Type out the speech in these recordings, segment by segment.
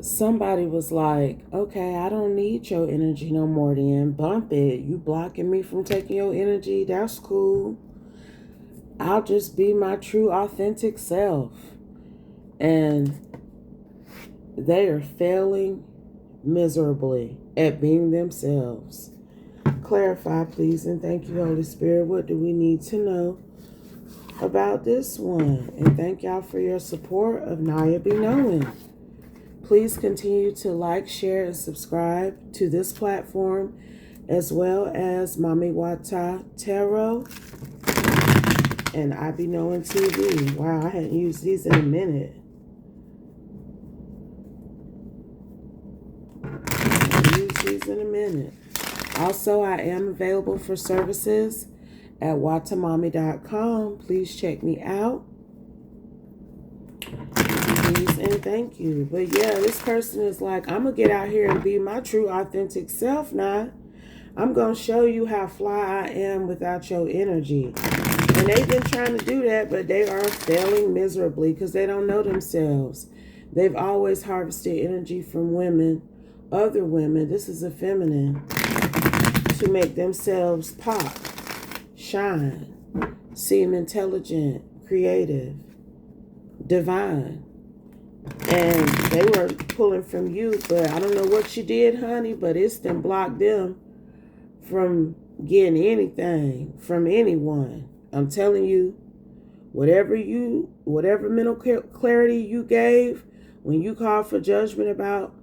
somebody was like, okay, I don't need your energy no more then. Bump it. You blocking me from taking your energy. That's cool. I'll just be my true authentic self. And they are failing miserably at being themselves. Clarify, please, and thank you, Holy Spirit. What do we need to know about this one? And thank y'all for your support of Naya Be Knowing. Please continue to like, share, and subscribe to this platform, as well as Mami Wata Tarot and I Be Knowing TV. Wow, I hadn't used these in a minute. Also, I am available for services at watamami.com. Please check me out. Please and thank you. But yeah, this person is like, I'm going to get out here and be my true authentic self now. I'm going to show you how fly I am without your energy. And they've been trying to do that, but they are failing miserably because they don't know themselves. They've always harvested energy from women, other women. This is a feminine, to make themselves pop, shine, seem intelligent, creative, divine. And they were pulling from you, but I don't know what you did, honey, but it's done blocked them from getting anything from anyone. I'm telling you, whatever mental clarity you gave when you called for judgment about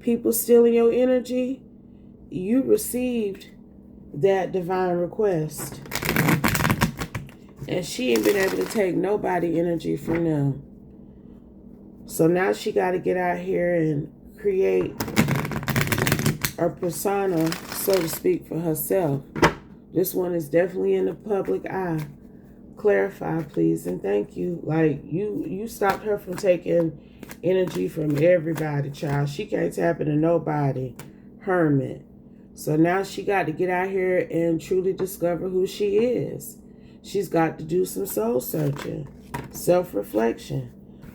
people stealing your energy, you received that divine request. And she ain't been able to take nobody energy from them. So now she got to get out here and create a persona, so to speak, for herself. This one is definitely in the public eye. Clarify, please, and thank you. Like, you stopped her from taking energy from everybody, child. She can't tap into nobody. Hermit. So now she got to get out here and truly discover who she is. She's got to do some soul searching, self-reflection,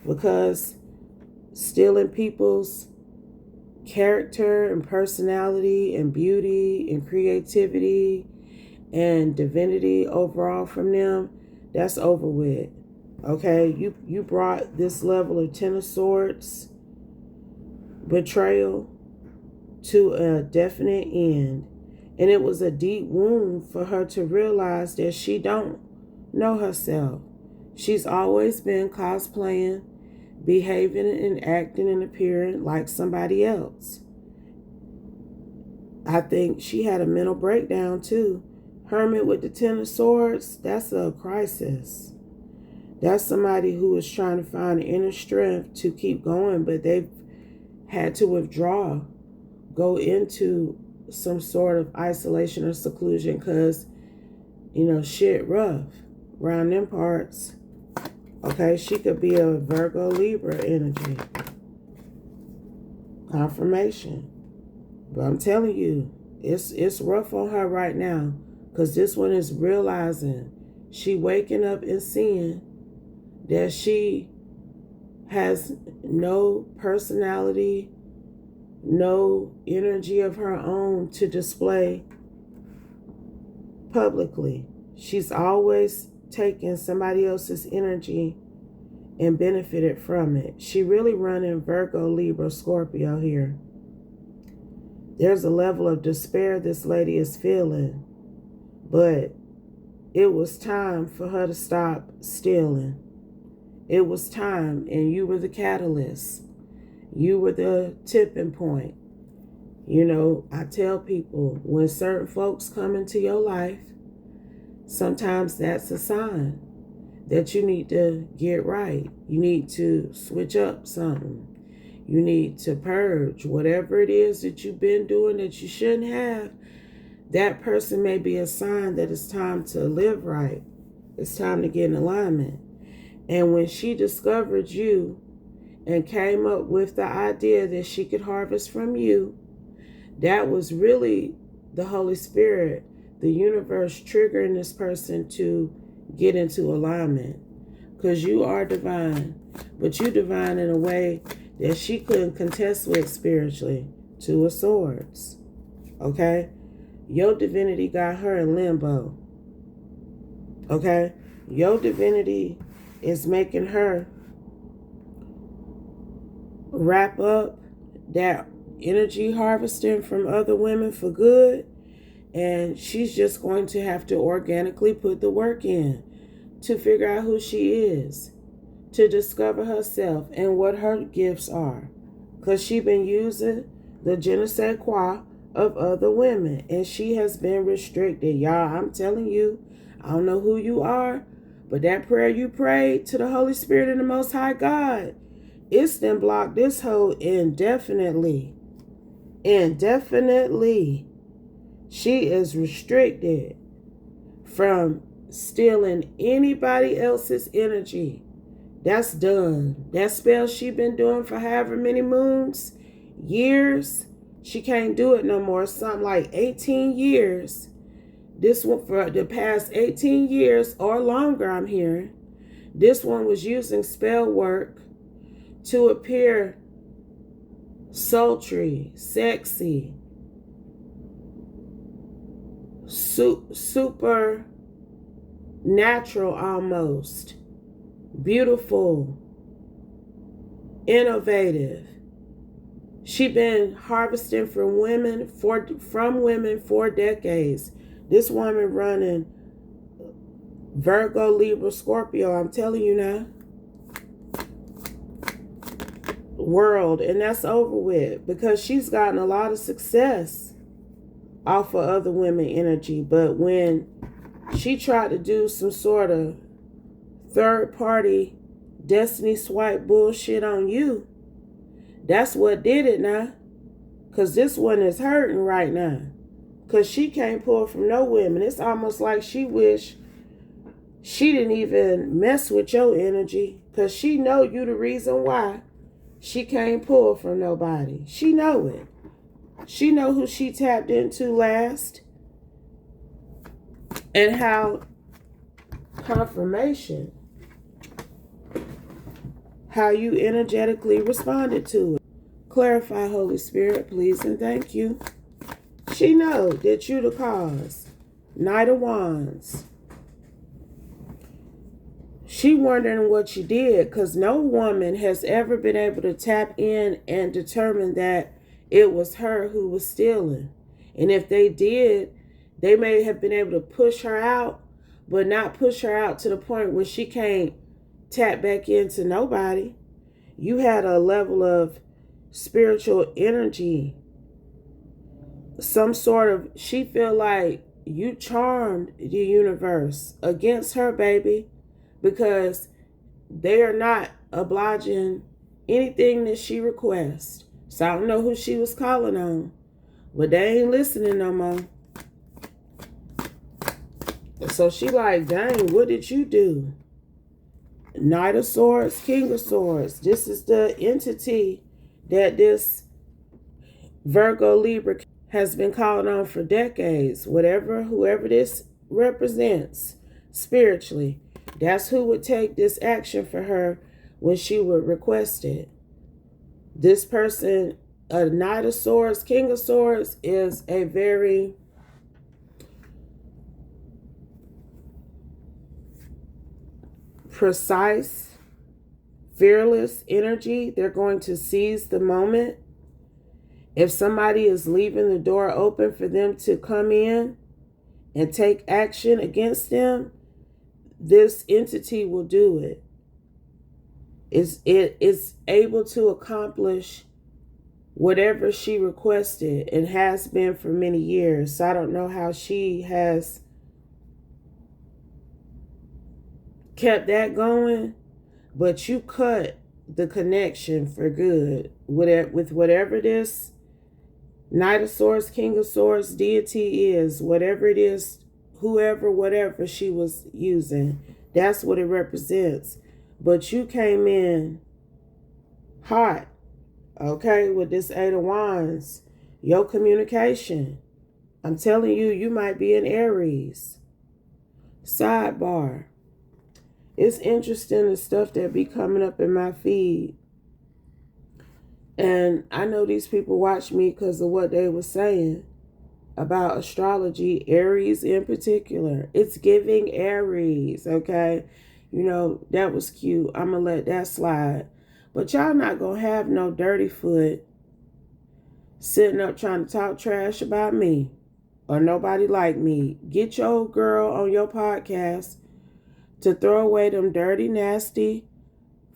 because stealing people's character and personality and beauty and creativity and divinity overall from them, that's over with. Okay, you brought this level of Ten of Swords betrayal to a definite end, and it was a deep wound for her to realize that she don't know herself. She's always been cosplaying, behaving and acting and appearing like somebody else. I think she had a mental breakdown too. Hermit with the Ten of Swords, that's a crisis. That's somebody who is trying to find inner strength to keep going, but they've had to withdraw, go into some sort of isolation or seclusion because, shit rough around them parts. Okay, she could be a Virgo Libra energy. Confirmation. But I'm telling you, it's rough on her right now. Because this one is realizing, she waking up and seeing that she has no personality, no energy of her own to display publicly. She's always taken somebody else's energy and benefited from it. She really running Virgo, Libra, Scorpio here. There's a level of despair this lady is feeling. But it was time for her to stop stealing. It was time, and you were the catalyst. You were the tipping point. I tell people, when certain folks come into your life, sometimes that's a sign that you need to get right. You need to switch up something. You need to purge whatever it is that you've been doing that you shouldn't have. That person may be a sign that it's time to live right. It's time to get in alignment. And when she discovered you and came up with the idea that she could harvest from you, that was really the Holy Spirit, the universe triggering this person to get into alignment. Because you are divine, but you divine in a way that she couldn't contest with spiritually. Two of Swords. Okay? Your divinity got her in limbo. Okay? Your divinity is making her wrap up that energy harvesting from other women for good. And she's just going to have to organically put the work in to figure out who she is, to discover herself and what her gifts are. Because she's been using the je ne sais quoi of other women, and she has been restricted. Y'all, I'm telling you, I don't know who you are, but that prayer you prayed to the Holy Spirit and the Most High God, it's then blocked this hoe indefinitely. Indefinitely. She is restricted from stealing anybody else's energy. That's done. That spell she been doing for however many moons, years, she can't do it no more. Something like 18 years. This one for the past 18 years or longer, I'm hearing. This one was using spell work to appear sultry, sexy, super natural almost, beautiful, innovative. She been harvesting from women for decades. This woman running Virgo, Libra, Scorpio, I'm telling you now. World, and that's over with because she's gotten a lot of success off of other women energy. But when she tried to do some sort of third party destiny swipe bullshit on you, that's what did it now. Because this one is hurting right now. Because she can't pull from no women. It's almost like she wish she didn't even mess with your energy. Because she know you the reason why she can't pull from nobody. She know it. She know who she tapped into last. And how confirmation. How you energetically responded to it. Clarify, Holy Spirit, please and thank you. She know that you the cause. Knight of Wands. She wondering what you did because no woman has ever been able to tap in and determine that it was her who was stealing. And if they did, they may have been able to push her out, but not push her out to the point where she can't tap back into nobody. You had a level of spiritual energy. Some sort of, she feel like you charmed the universe against her, baby, because they are not obliging anything that she requests. So I don't know who she was calling on, but they ain't listening no more. So she like, dang, what did you do? Knight of Swords, King of Swords. This is the entity that this Virgo Libra has been calling on for decades. Whoever this represents spiritually, that's who would take this action for her when she would request it. This person, a Knight of Swords, King of Swords, is a very precise, fearless energy. They're going to seize the moment. If somebody is leaving the door open for them to come in and take action against them, this entity will do it. It is able to accomplish whatever she requested and has been for many years. So I don't know how she has kept that going, but you cut the connection for good with whatever this Knight of Swords, King of Swords deity is, whatever it is, whoever, whatever she was using, that's what it represents. But you came in hot, okay, with this Eight of Wands. Your communication, I'm telling you, you might be an Aries. Sidebar. It's interesting the stuff that be coming up in my feed. And I know these people watch me because of what they were saying about astrology, Aries in particular. It's giving Aries, okay? You know, that was cute. I'm going to let that slide. But y'all not going to have no dirty foot sitting up trying to talk trash about me or nobody like me. Get your girl on your podcast to throw away them dirty, nasty,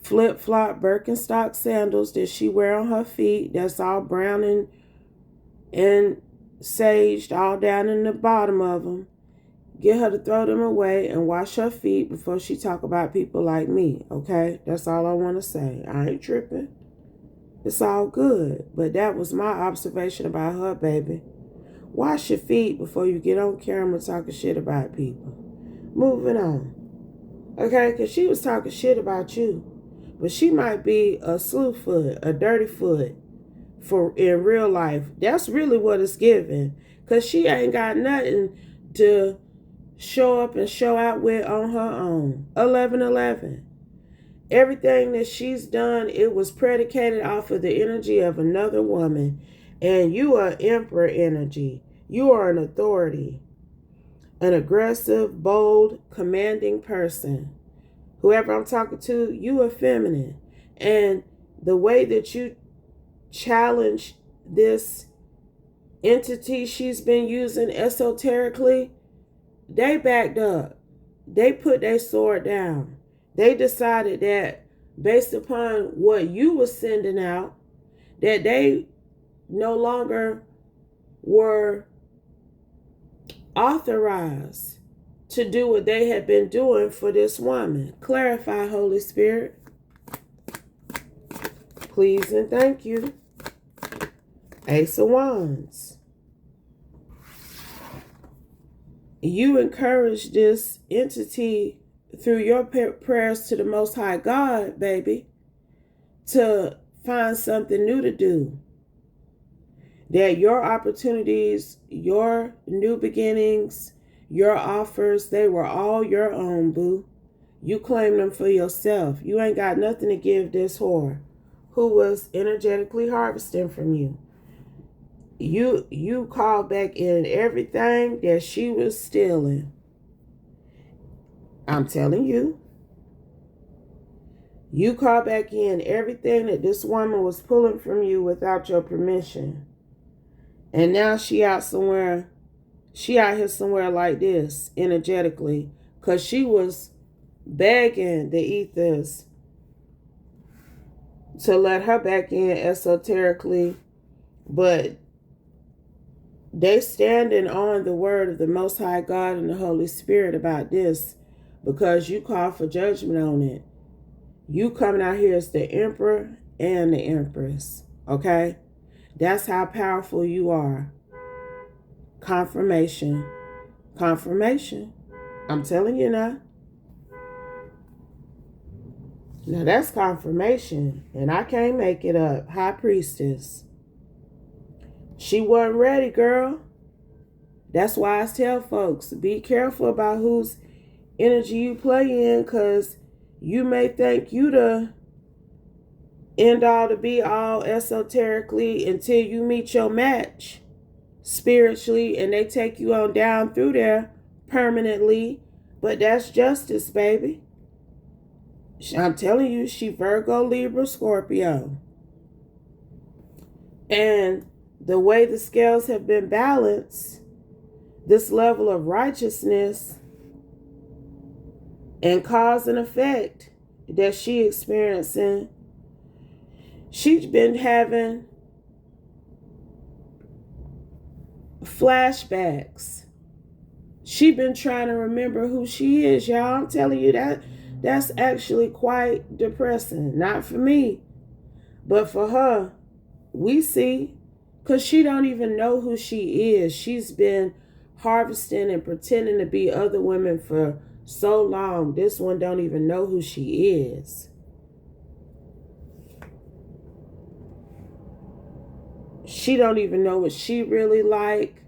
flip-flop Birkenstock sandals that she wear on her feet. That's all brown and saged all down in the bottom of them. Get her to throw them away and wash her feet before she talk about people like me, okay? That's all I want to say. I ain't tripping. It's all good. But that was my observation about her, baby. Wash your feet before you get on camera talking shit about people. Moving on. Okay? Because she was talking shit about you. But she might be a slew foot, a dirty foot for in real life. That's really what it's giving. Because she ain't got nothing to show up and show out with on her own. 1111. Everything that she's done, it was predicated off of the energy of another woman. And you are emperor energy. You are an authority. An aggressive, bold, commanding person. Whoever I'm talking to, you are feminine. And the way that you challenge this entity she's been using esoterically, they backed up. They put their sword down. They decided that based upon what you were sending out, that they no longer were authorized to do what they had been doing for this woman. Clarify, Holy Spirit. Please and thank you. Ace of Wands. You encourage this entity through your prayers to the Most High God, baby, to find something new to do. That your opportunities, your new beginnings, your offers, they were all your own, boo. You claim them for yourself. You ain't got nothing to give this whore who was energetically harvesting from you. You called back in everything that she was stealing. I'm telling you. You called back in everything that this woman was pulling from you without your permission. And now she out here somewhere like this, energetically. Because she was begging the ethers to let her back in esoterically. But they standing on the word of the Most High God and the Holy Spirit about this. Because you call for judgment on it. You coming out here as the emperor and the empress. Okay? That's how powerful you are. Confirmation. Confirmation. I'm telling you now. Now that's confirmation. And I can't make it up. High Priestess. She wasn't ready, girl. That's why I tell folks, be careful about whose energy you play in, because you may think you the end all to be all esoterically until you meet your match spiritually and they take you on down through there permanently. But that's justice, baby. I'm telling you, she Virgo, Libra, Scorpio. And the way the scales have been balanced, this level of righteousness and cause and effect that she experiencing, she's been having flashbacks. She been trying to remember who she is, y'all. I'm telling you that's actually quite depressing. Not for me, but for her. We see, because she don't even know who she is. She's been harvesting and pretending to be other women for so long. This one don't even know who she is. She don't even know what she really like,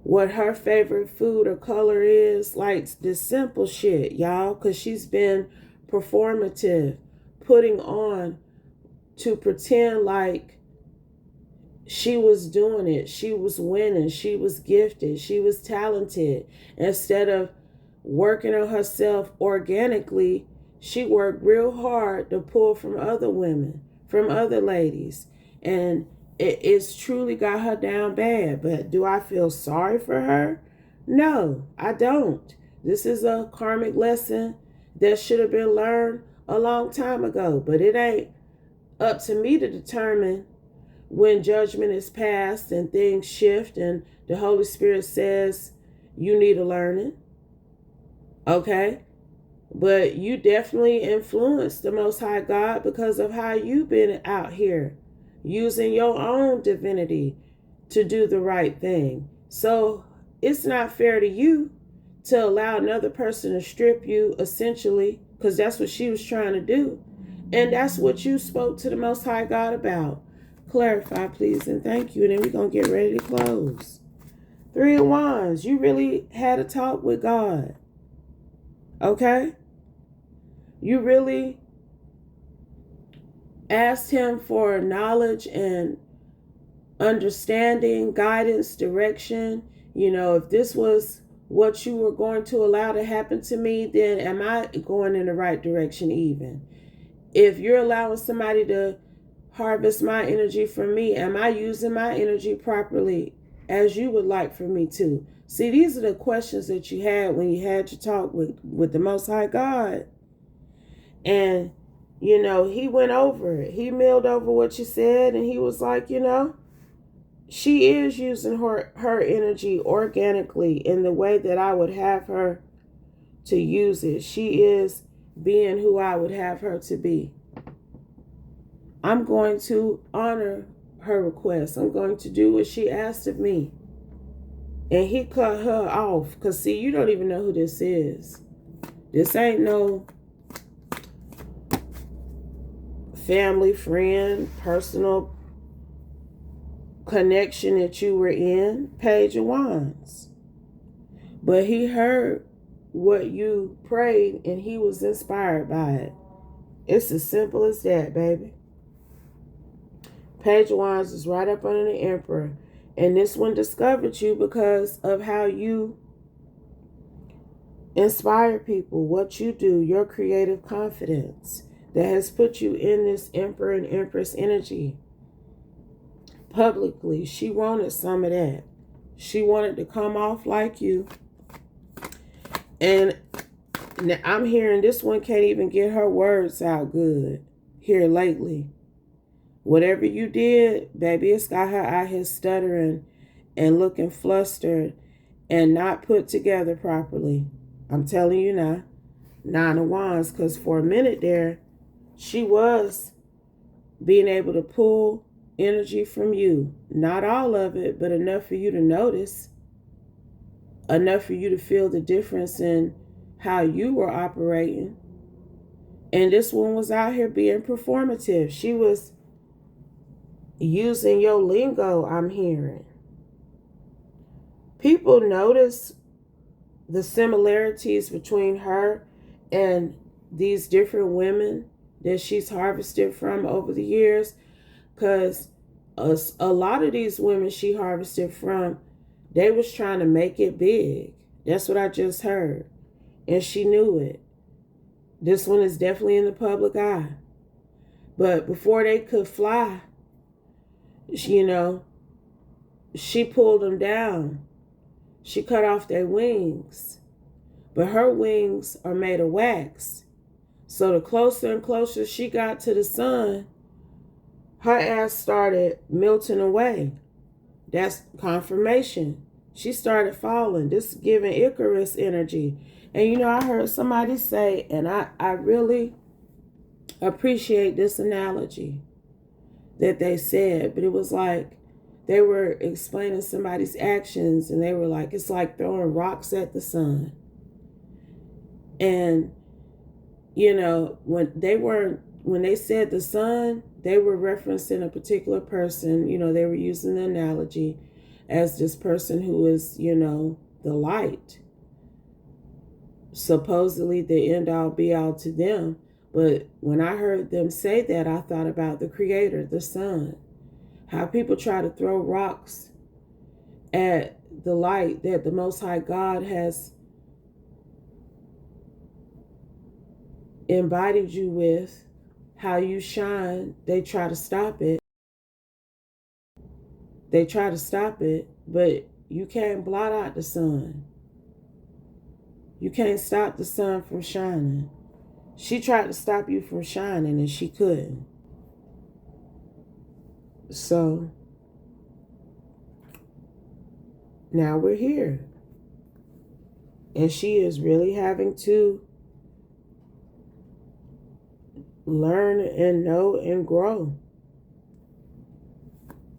what her favorite food or color is. Like this simple shit, y'all, because she's been performative, putting on to pretend like she was doing it, she was winning, she was gifted, she was talented. Instead of working on herself organically, she worked real hard to pull from other women, from other ladies. And it's truly got her down bad. But do I feel sorry for her? No, I don't. This is a karmic lesson that should have been learned a long time ago. But it ain't up to me to determine when judgment is passed and things shift and the Holy Spirit says you need a learning. Okay? But you definitely influence the Most High God because of how you've been out here using your own divinity to do the right thing. So it's not fair to you to allow another person to strip you, essentially, because that's what she was trying to do. And that's what you spoke to the Most High God about. Clarify, please, and thank you. And then we're going to get ready to close. 3 of Wands. You really had a talk with God. Okay? You really asked him for knowledge and understanding, guidance, direction. You know, if this was what you were going to allow to happen to me, then am I going in the right direction even? If you're allowing somebody to harvest my energy from me, am I using my energy properly as you would like for me to? See, these are the questions that you had when you had your talk with the Most High God. And, you know, he went over it. He milled over what you said, and he was like, you know, she is using her energy organically in the way that I would have her to use it. She is being who I would have her to be. I'm going to honor her request. I'm going to do what she asked of me. And he cut her off. Because, see, you don't even know who this is. This ain't no family, friend, personal connection that you were in. Page of Wands. But he heard what you prayed and he was inspired by it. It's as simple as that, baby. Page of Wands is right up under the Emperor. And this one discovered you because of how you inspire people, what you do, your creative confidence that has put you in this Emperor and Empress energy. Publicly, she wanted some of that. She wanted to come off like you. And I'm hearing this one can't even get her words out good here lately. Whatever you did, baby, it's got her out here stuttering and looking flustered and not put together properly. I'm telling you now. 9 of Wands, because for a minute there, she was being able to pull energy from you. Not all of it, but enough for you to notice. Enough for you to feel the difference in how you were operating. And this one was out here being performative. She was using your lingo, I'm hearing. People notice the similarities between her and these different women that she's harvested from over the years, because a lot of these women she harvested from, they was trying to make it big. That's what I just heard. And she knew it. This one is definitely in the public eye. But before they could fly, you know, she pulled them down. She cut off their wings. But her wings are made of wax. So the closer and closer she got to the sun, her ass started melting away. That's confirmation. She started falling. This is giving Icarus energy. And you know, I heard somebody say, and I really appreciate this analogy that they said, but it was like they were explaining somebody's actions and they were like, it's like throwing rocks at the sun. And, you know, when they said the sun, they were referencing a particular person. You know, they were using the analogy as this person who is, you know, the light. Supposedly the end all be all to them. But when I heard them say that, I thought about the Creator, the Sun. How people try to throw rocks at the light that the Most High God has embodied you with, how you shine, they try to stop it. They try to stop it, but you can't blot out the sun. You can't stop the sun from shining. She tried to stop you from shining and she couldn't. So now we're here. And she is really having to learn and know and grow.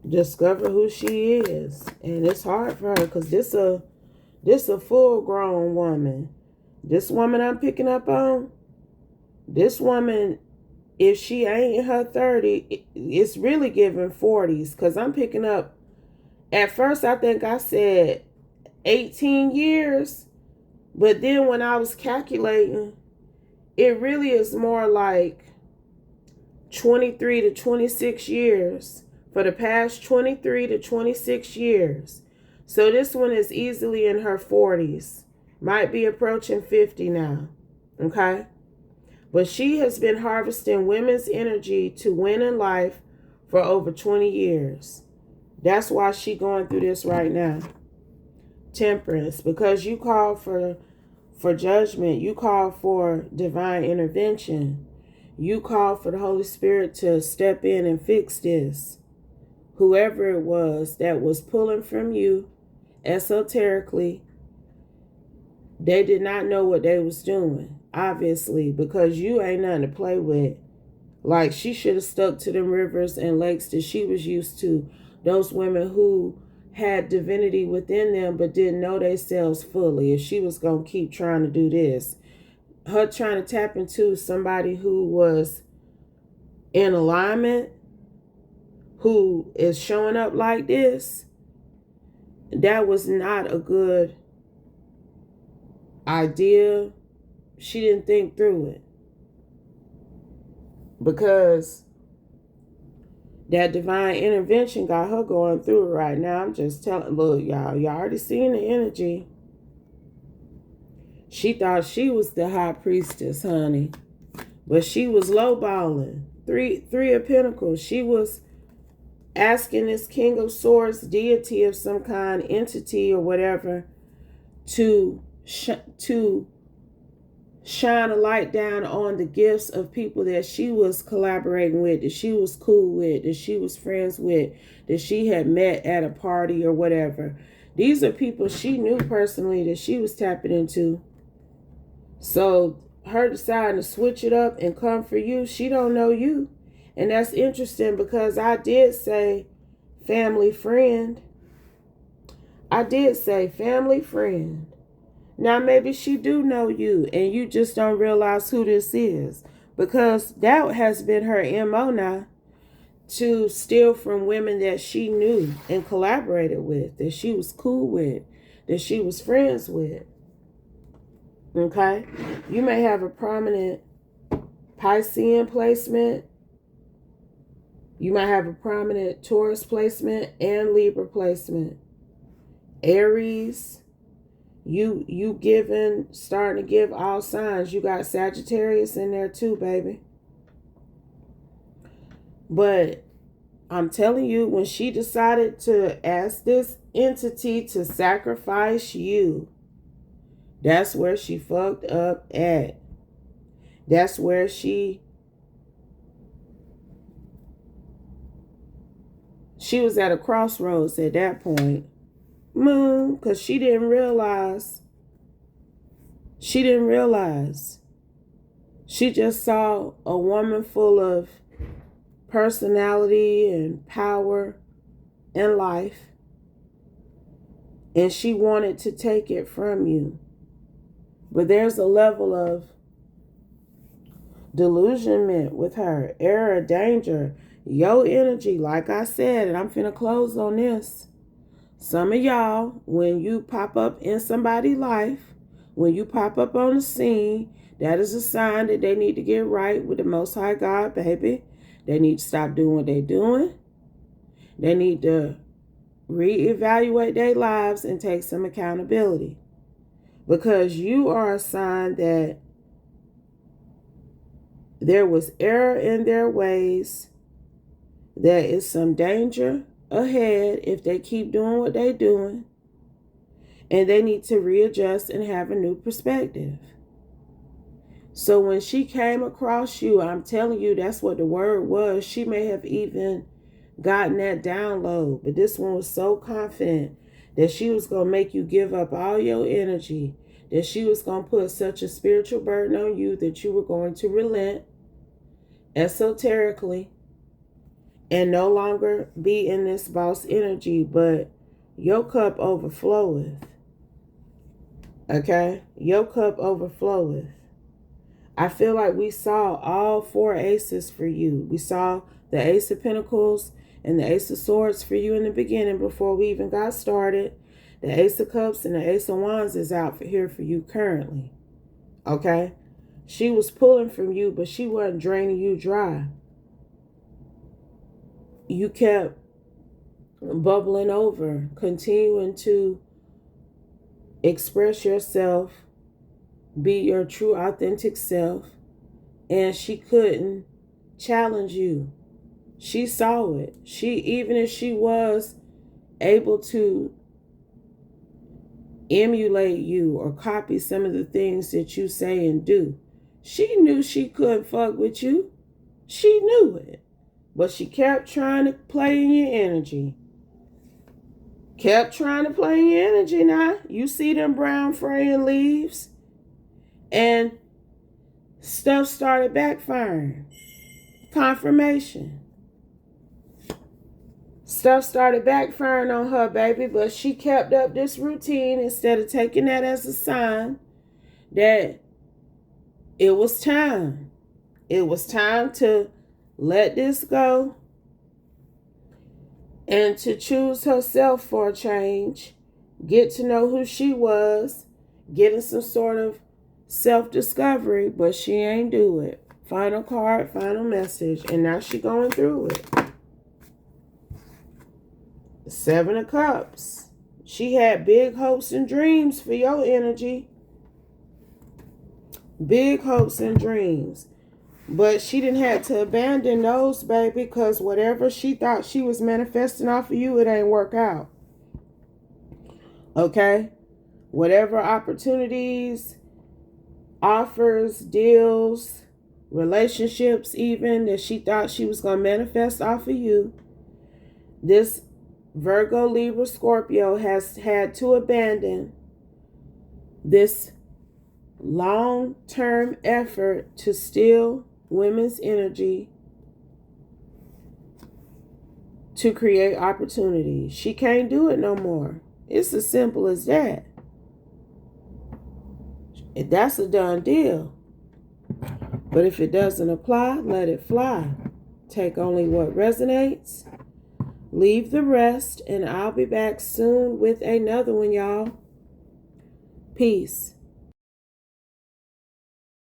Discover who she is. And it's hard for her because this a full-grown woman. This woman I'm picking up on, this woman, if she ain't in her 30, it's really giving 40s. Because I'm picking up, at first I think I said 18 years. But then when I was calculating, it really is more like 23 to 26 years. For the past 23 to 26 years. So this one is easily in her 40s. Might be approaching 50 now. Okay? But she has been harvesting women's energy to win in life for over 20 years. That's why she's going through this right now. Temperance. Because you call for judgment. You call for divine intervention. You call for the Holy Spirit to step in and fix this. Whoever it was that was pulling from you esoterically, they did not know what they was doing, obviously, because you ain't nothing to play with. Like, she should have stuck to them rivers and lakes that she was used to. Those women who had divinity within them but didn't know themselves fully. If she was going to keep trying to do this, her trying to tap into somebody who was in alignment, who is showing up like this, that was not a good idea. She didn't think through it. Because that divine intervention got her going through it right now. I'm just telling, look, y'all already seen the energy. She thought she was the high priestess, honey. But she was lowballing. Three of Pentacles. She was asking this King of Swords, deity of some kind, entity or whatever, to shine a light down on the gifts of people that she was collaborating with, that she was cool with, that she was friends with, that she had met at a party or whatever. These are people she knew personally that she was tapping into. So her deciding to switch it up and come for you, she don't know you. And that's interesting because I did say family friend. I did say family friend. Now maybe she do know you and you just don't realize who this is. Because that has been her MO now. To steal from women that she knew and collaborated with. That she was cool with. That she was friends with. Okay? You may have a prominent Piscean placement. You might have a prominent Taurus placement and Libra placement. Aries, you giving, starting to give all signs. You got Sagittarius in there too, baby. But I'm telling you, when she decided to ask this entity to sacrifice you, that's where she fucked up at. That's where she was at a crossroads at that point. Moon, because she didn't realize. She didn't realize. She just saw a woman full of personality and power and life. And she wanted to take it from you. But there's a level of delusionment with her. Error, danger. Your energy, like I said, and I'm finna close on this. Some of y'all, when you pop up in somebody's life, when you pop up on the scene, That is a sign that they need to get right with the Most High God, baby. They need to stop doing what they're doing. They need to reevaluate their lives and take some accountability. Because you are a sign that there was error in their ways. There is some danger ahead if they keep doing what they're doing. And they need to readjust and have a new perspective. So when she came across you, I'm telling you, that's what the word was. She may have even gotten that download. But this one was so confident that she was going to make you give up all your energy. That she was going to put such a spiritual burden on you that you were going to relent esoterically and no longer be in this boss energy. But your cup overfloweth. Okay? Your cup overfloweth. I feel like we saw all 4 aces for you. We saw the Ace of Pentacles and the Ace of Swords for you in the beginning before we even got started. The Ace of Cups and the Ace of Wands is out here for you currently. Okay? She was pulling from you, but she wasn't draining you dry. You kept bubbling over, continuing to express yourself, be your true authentic self, and she couldn't challenge you. She saw it. Even if she was able to emulate you or copy some of the things that you say and do, she knew she couldn't fuck with you. She knew it. But she kept trying to play in your energy. Kept trying to play in your energy now. You see them brown fraying leaves? And stuff started backfiring. Confirmation. Stuff started backfiring on her, baby, but she kept up this routine instead of taking that as a sign that it was time. It was time to let this go and to choose herself for a change, get to know who she was, getting some sort of self-discovery, but she ain't do it. Final card, final message, and now she going through it. 7 of Cups. She had big hopes and dreams for your energy. Big hopes and dreams. But she didn't have to abandon those, baby, because whatever she thought she was manifesting off of you, it ain't work out. Okay? Whatever opportunities, offers, deals, relationships even that she thought she was going to manifest off of you, this Virgo, Libra, Scorpio has had to abandon this long-term effort to steal women's energy to create opportunities. She can't do it no more. It's as simple as that. That's a done deal. But if it doesn't apply, let it fly. Take only what resonates. Leave the rest, and I'll be back soon with another one, y'all. Peace.